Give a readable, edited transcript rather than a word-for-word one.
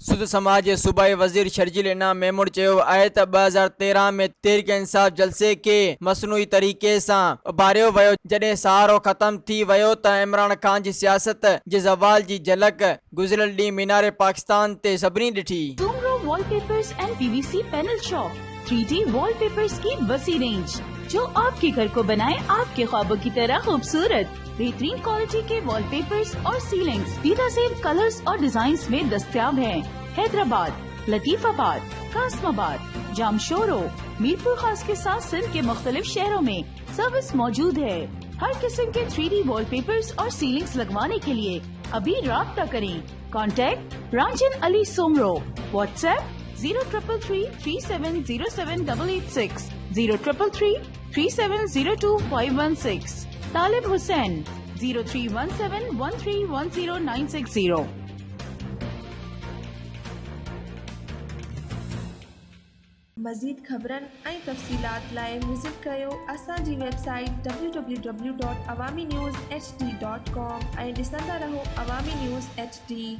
सुद समाज जे सूबाई वज़ीर शर्जील इनाम मेमून चयो आहे त 2013 में तहरीक इंसाफ जलसे के मसनूई तरीक़े सां उभारियो वियो जॾहिं सहारो ख़त्म थी वियो त इमरान खान जी सियासत जे ज़वाल जी झलक गुज़िरियल ॾींहुं मीनार पाकिस्तान ते सभिनी ॾिठी। Soomro wallpapers and PVC panel shop 3D wallpapers की वसी रेंज जो आपके घर को बनाए आपके ख्वाबों की तरह खूबसूरत। बेहतरीन क्वालिटी के वॉलपेपर्स और सीलिंग्स बेहतरीन कलर्स और डिजाइन्स में दस्तयाब हैं। हैदराबाद, लतीफाबाद, कासमाबाद, जामशोरो, मीरपुर खास के साथ सिंध के मुख्तलिफ शहरों में सर्विस मौजूद है। हर किस्म के 3D वॉलपेपर्स और सीलिंग्स लगवाने के लिए अभी राब्ता करें। कॉन्टैक्ट रांझन अली सोमरो। व्हाट्सएप 0333370786 03333702 तालिब हुसैन 0317131096 मज़ीद ख़बरन ऐं तफ़सीलात लाइ विज़िट कयो असांजी वेबसाइट www.awamiNewsHD.com ऐं ॾिसंदा रहो अवामी न्यूज़ HD।